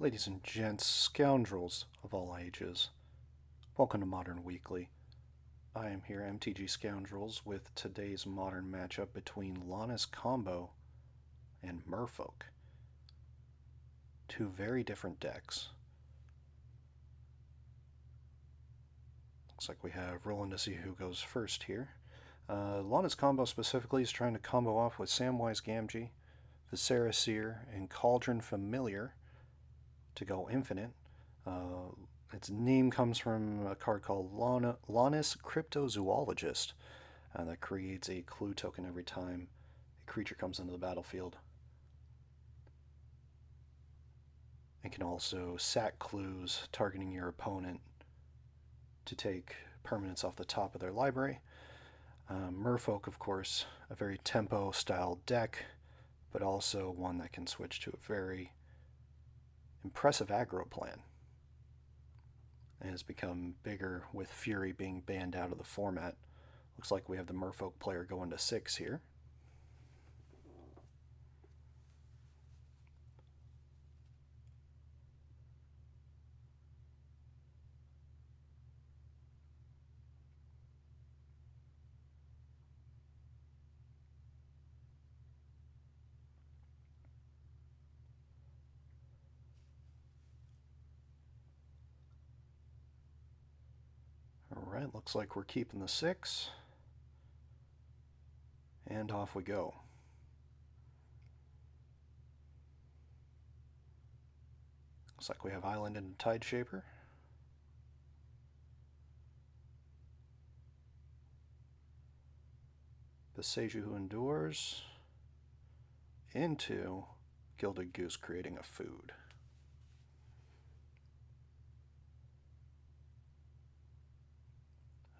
Ladies and gents, scoundrels of all ages, welcome to Modern Weekly. I am here, MTG Scoundrels, with today's modern matchup between Lonis Combo and Merfolk. Two very different decks. Looks like we have rolling to see who goes first here. Lonis Combo specifically is trying to combo off with Samwise Gamgee, Viscera Seer, and Cauldron Familiar to go infinite. Its name comes from a card called Lonis Cryptozoologist that creates a clue token every time a creature comes into the battlefield. It can also sack clues targeting your opponent to take permanents off the top of their library. Merfolk, of course, a very tempo-style deck, but also one that can switch to a very impressive aggro plan, and has become bigger with Fury being banned out of the format. Looks like we have the Merfolk player going to 6 here. Alright, looks like we're keeping the 6. And off we go. Looks like we have Island and Tide Shaper. Beseju Who Endures into Gilded Goose creating a food.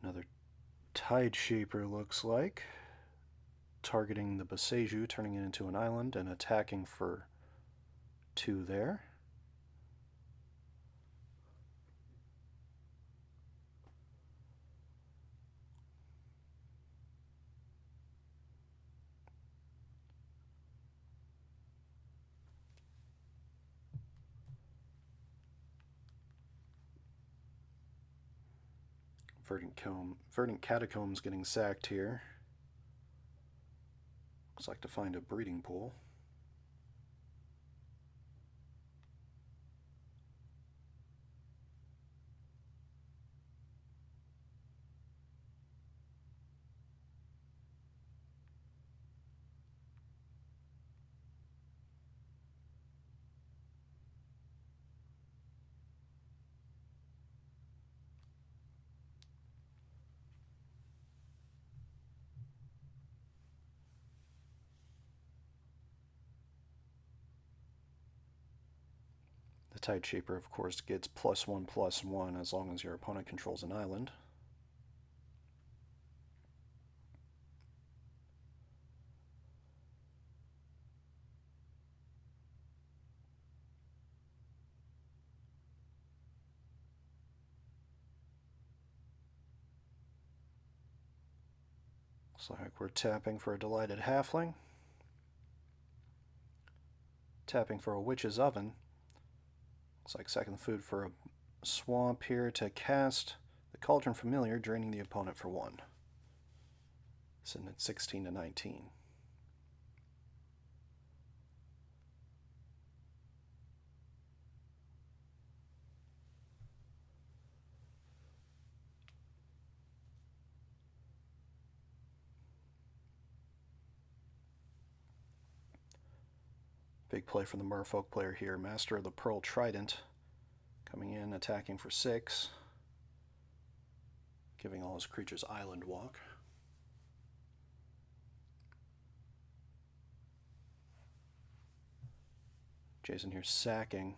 Another Tide Shaper looks like. Targeting the Beseju, turning it into an island, and attacking for 2 there. Verdant Catacombs getting sacked here. Looks like to find a breeding pool. The Tide Shaper, of course, gets +1/+1 as long as your opponent controls an island. Looks like we're tapping for a Delighted Halfling. Tapping for a Witch's Oven. Looks like second food for a Swamp here to cast the Cauldron Familiar, draining the opponent for 1. Sitting at 16 to 19. Big play from the Merfolk player here. Master of the Pearl Trident coming in, attacking for 6. Giving all his creatures Island Walk. Jason here sacking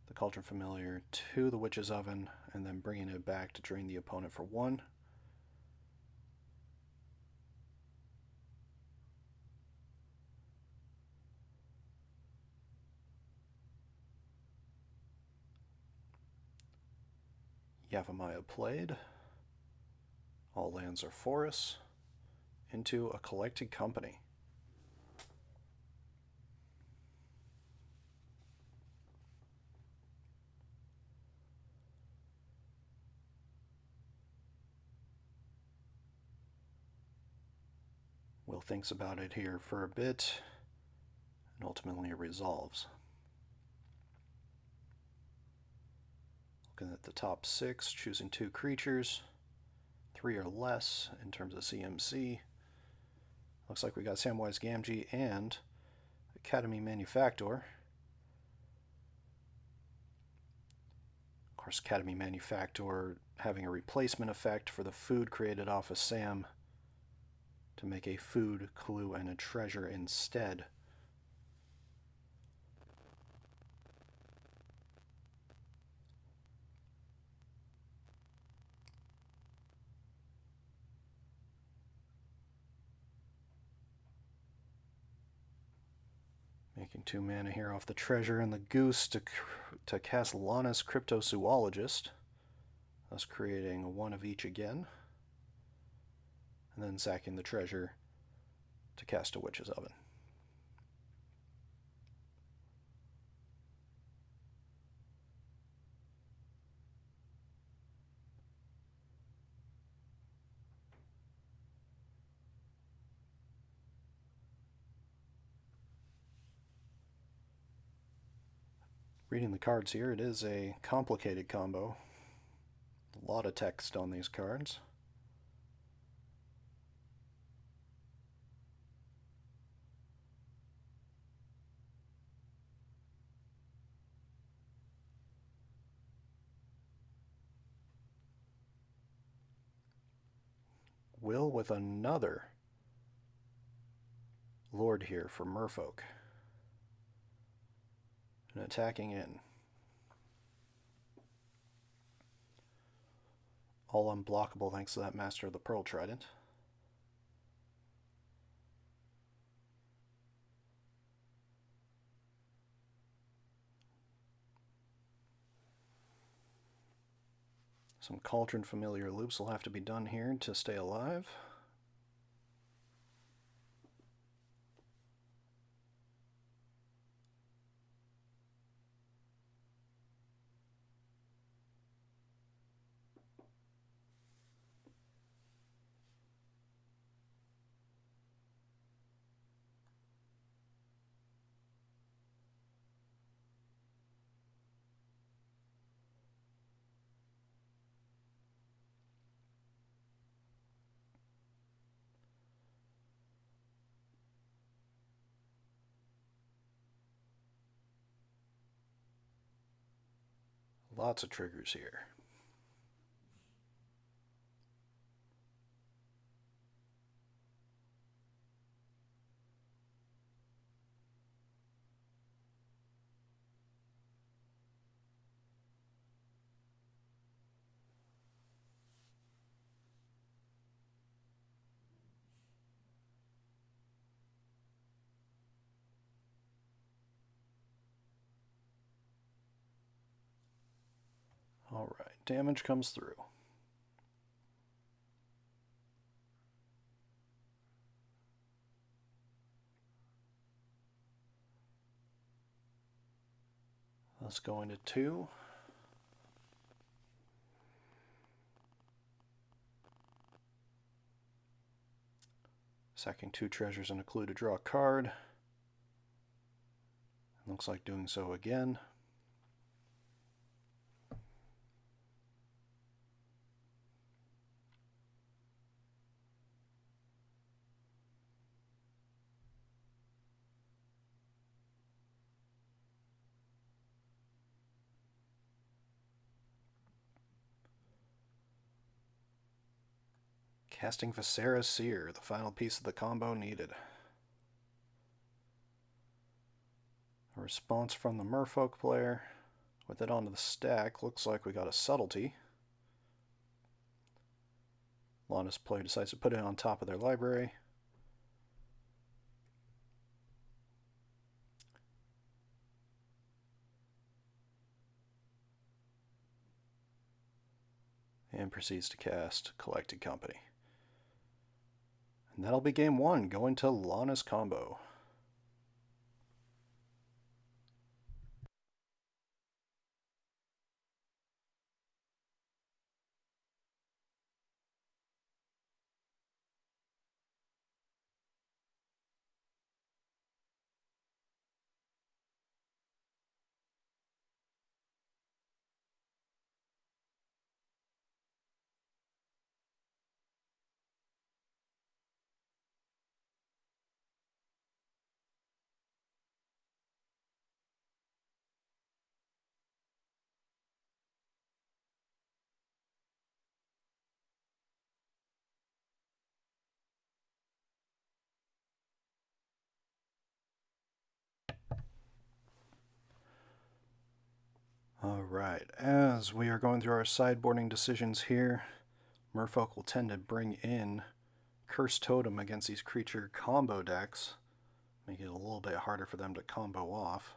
the Cauldron Familiar to the Witch's Oven and then bringing it back to drain the opponent for 1. Yavimaya played. All lands are forests. Into a Collected Company. thinks about it here for a bit, and ultimately it resolves. Looking at the top 6, choosing 2 creatures, 3 or less in terms of CMC. Looks like we got Samwise Gamgee and Academy Manufactor. Of course, Academy Manufactor having a replacement effect for the food created off of Sam to make a food, clue, and a treasure instead. Making 2 mana here off the treasure and the goose to cast Lonis Cryptozoologist, thus creating 1 of each again. And then sacking the treasure to cast a Witch's Oven. Reading the cards here, it is a complicated combo. A lot of text on these cards. Will with another Lord here for Merfolk. And attacking in. All unblockable thanks to that Master of the Pearl Trident. Some Cauldron Familiar loops will have to be done here to stay alive. Lots of triggers here. Alright, damage comes through. Let's go into 2. Sacking 2 treasures and a clue to draw a card. Looks like doing so again. Casting Viscera's Seer, the final piece of the combo needed. A response from the Merfolk player. With it onto the stack, looks like we got a Subtlety. Lonis player decides to put it on top of their library. And proceeds to cast Collected Company. And that'll be game 1, going to Lonis combo. Alright, as we are going through our sideboarding decisions here, Merfolk will tend to bring in Cursed Totem against these creature combo decks, make it a little bit harder for them to combo off.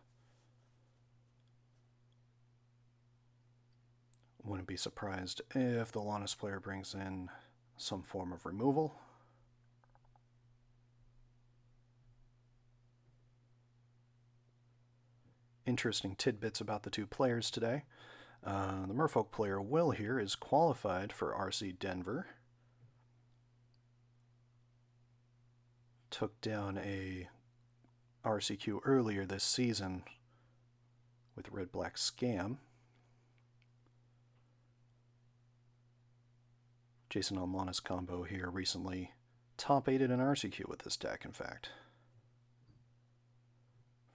Wouldn't be surprised if the Lonis player brings in some form of removal. Interesting tidbits about the two players today. The Merfolk player, Will, here is qualified for RC Denver. Took down a RCQ earlier this season with Red-Black Scam. Jason Almanis combo here recently top-8'd an RCQ with this deck, in fact,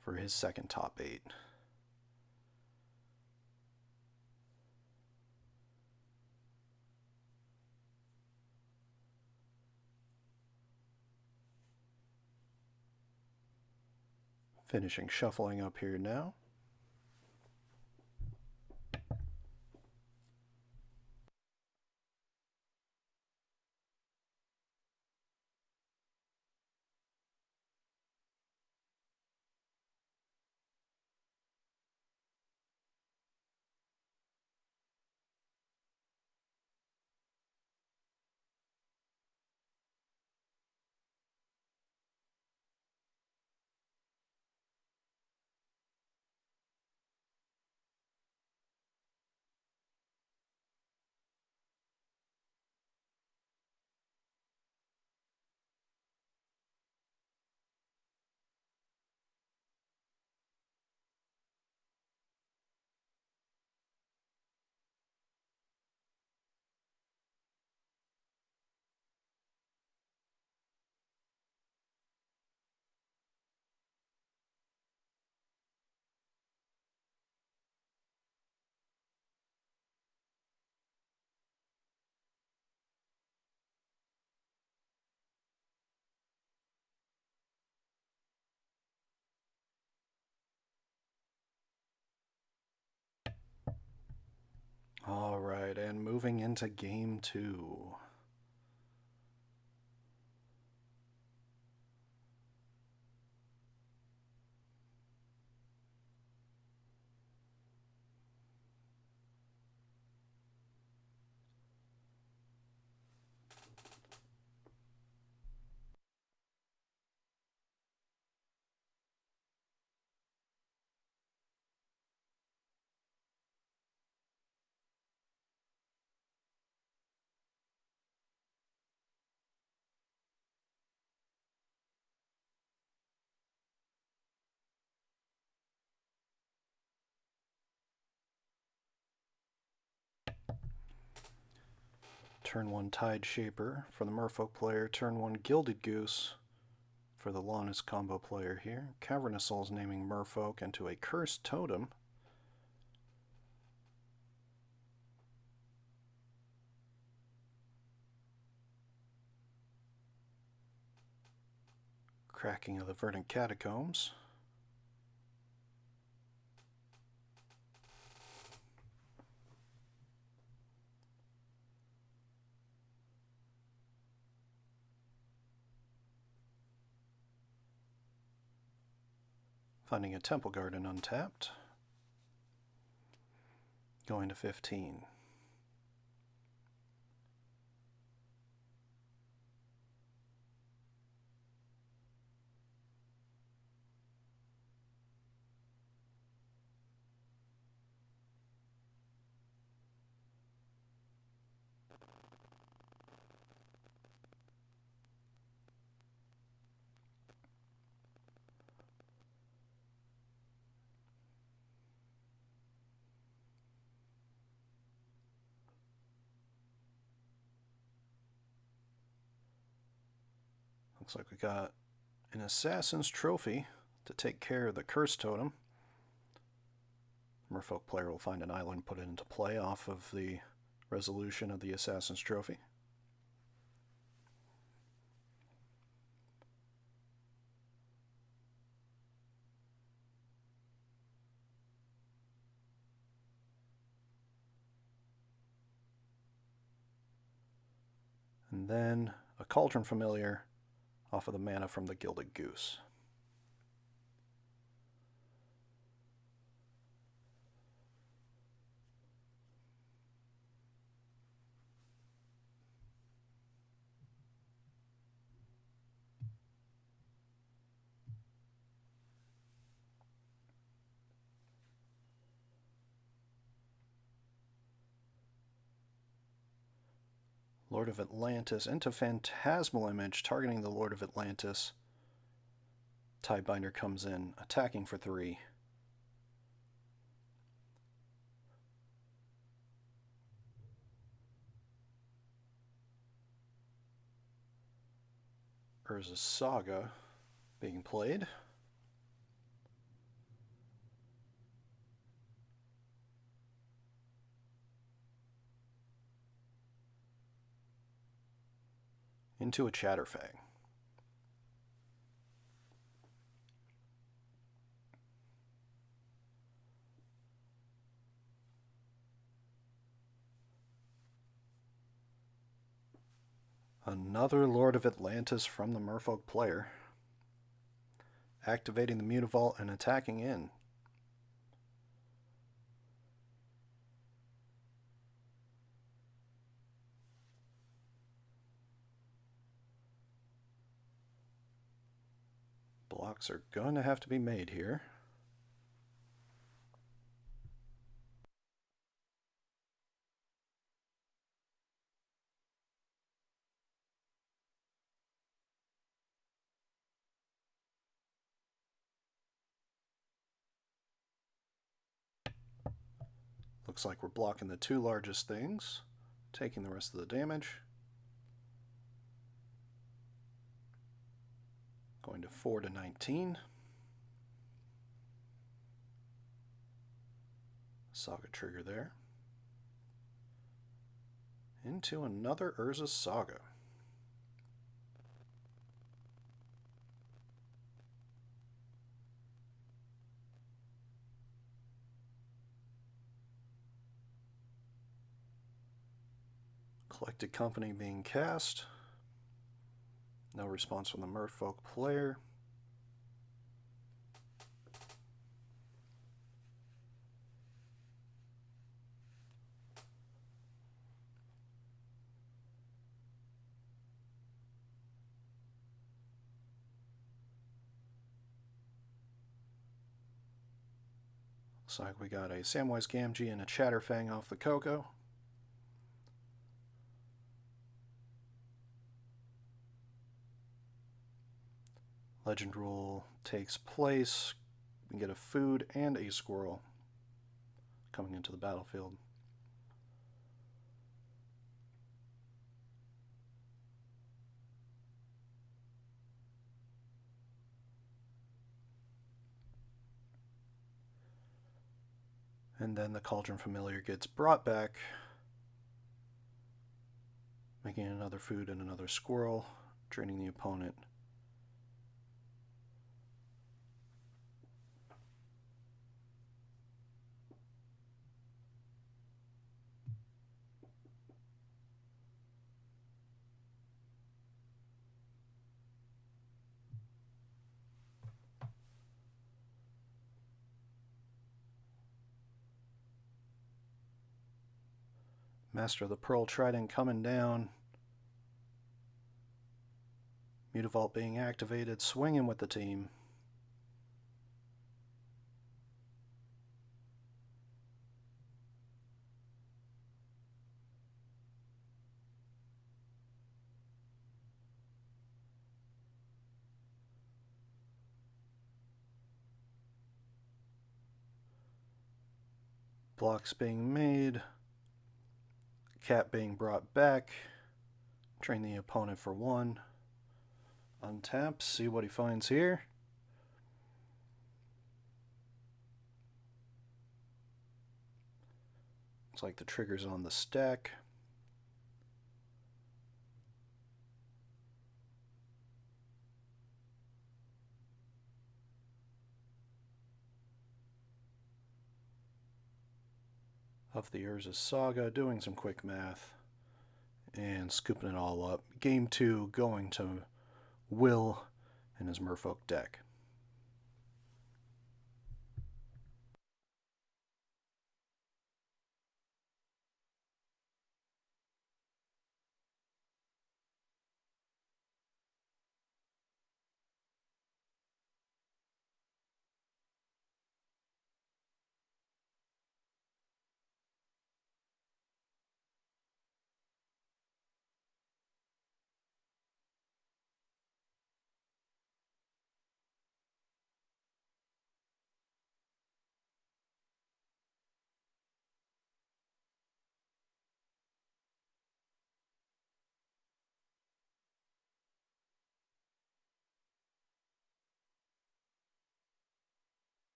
for his second top 8. Finishing shuffling up here now. Alright, and moving into game 2. Turn 1 Tide Shaper for the Merfolk player, turn 1 Gilded Goose for the Lonis combo player here. Cavernous Souls naming Merfolk into a Cursed Totem. Cracking of the Verdant Catacombs. Finding a Temple Garden untapped. Going to 15. Looks like we got an Assassin's Trophy to take care of the Cursed Totem. Merfolk player will find an island, put it into play off of the resolution of the Assassin's Trophy. And then a Cauldron Familiar off of the mana from the Gilded Goose. Lord of Atlantis into Phantasmal Image, targeting the Lord of Atlantis. Tidebinder comes in, attacking for 3. Urza's Saga being played. Into a Chatterfang. Another Lord of Atlantis from the Merfolk player. Activating the Mutavault and attacking in. Blocks are going to have to be made here. Looks like we're blocking the 2 largest things, taking the rest of the damage. Going to 4 to 19. Saga trigger there. Into another Urza's Saga. Collected Company being cast. No response from the Merfolk player. Looks like we got a Samwise Gamgee and a Chatterfang off the Coco. Legend Rule takes place. We can get a food and a squirrel coming into the battlefield. And then the Cauldron Familiar gets brought back, making another food and another squirrel, draining the opponent. Master of the Pearl Trident coming down. Mutavault being activated, swinging with the team. Blocks being made. Cat being brought back. Train the opponent for 1. Untap, see what he finds here. Looks like the trigger's on the stack. Of the Urza's Saga, doing some quick math. and scooping it all up. Game 2 going to Will and his Merfolk deck.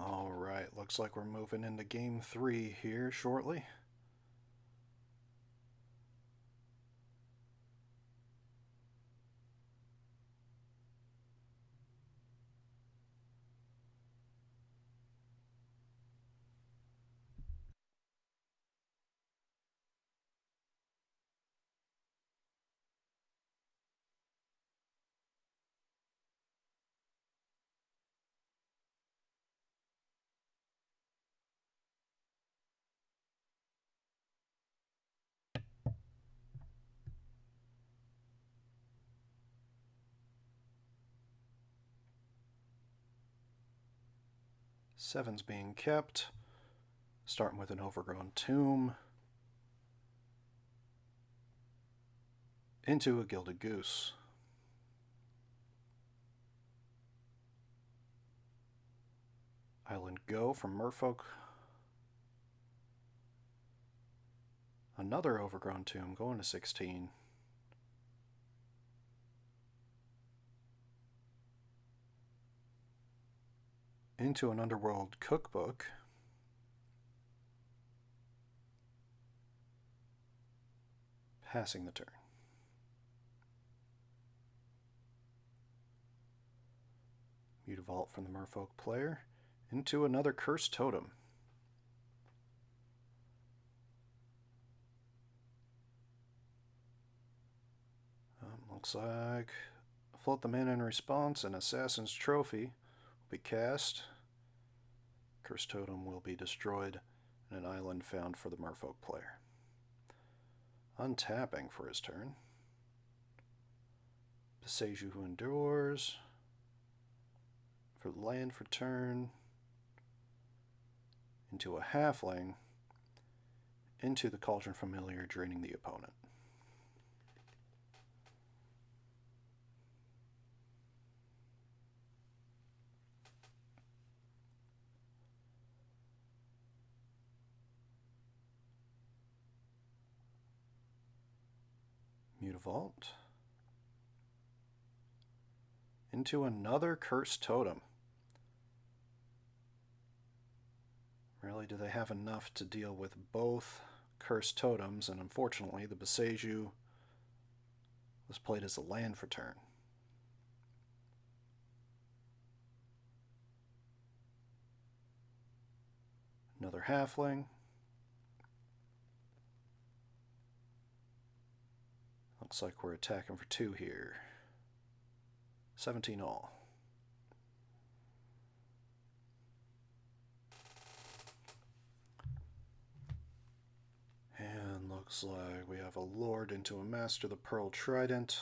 All right, looks like we're moving into game 3 here shortly. Seven's being kept. Starting with an overgrown tomb. Into a gilded goose. Island Go from Merfolk. Another overgrown tomb going to 16. Into an Underworld cookbook. Passing the turn. Mutavault from the Merfolk player. Into another Cursed Totem. Looks like float the mana in response, and Assassin's Trophy will be cast. Cursed Totem will be destroyed, and an island found for the Merfolk player. Untapping for his turn. Beseju who endures. For land for turn. Into a halfling. Into the Cauldron Familiar, draining the opponent. Mutavault. Into another Cursed Totem. Really, do they have enough to deal with both Cursed Totems? And unfortunately, the Beseju was played as a land for turn. Another halfling. Looks like we're attacking for 2 here. 17 all. And looks like we have a Lord into a Master the Pearl Trident.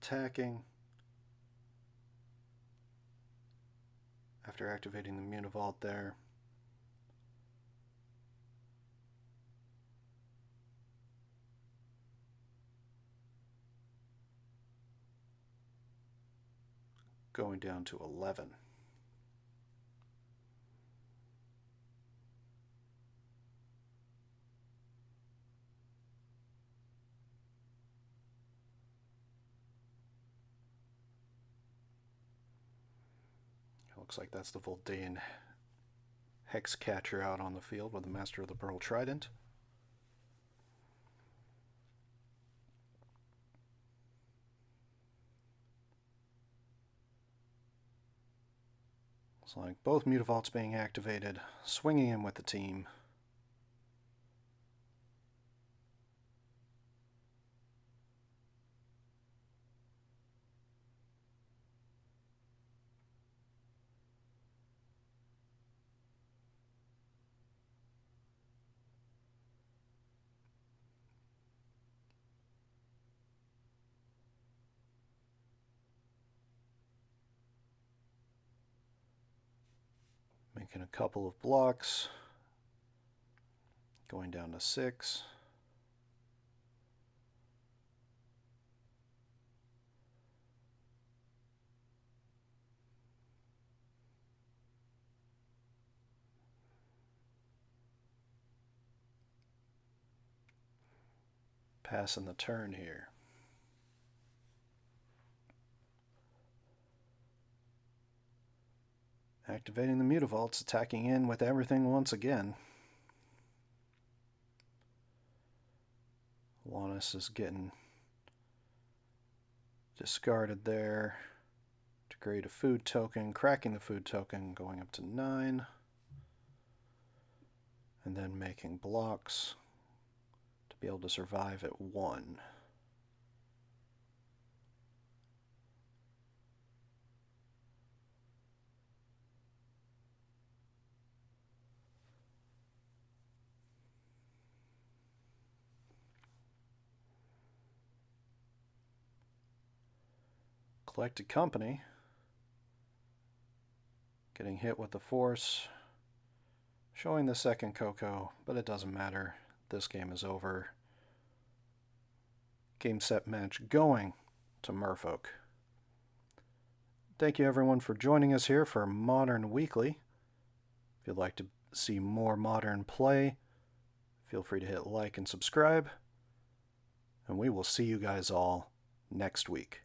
Attacking. After activating the Mutavault there. Going down to 11. Looks like that's the Voldaean Hex Catcher out on the field with the Master of the Pearl Trident. Looks like both Mutavaults being activated, swinging in with the team. Making a couple of blocks. Going down to 6. Passing the turn here. Activating the Mutavaults, attacking in with everything once again. Lonis is getting discarded there to create a food token, cracking the food token, going up to 9. And then making blocks to be able to survive at 1. Collected Company getting hit with the Force, showing the second Coco, but it doesn't matter. This game is over. Game, set, match going to Merfolk. Thank you everyone for joining us here for Modern Weekly. If you'd like to see more Modern play, feel free to hit like and subscribe. And we will see you guys all next week.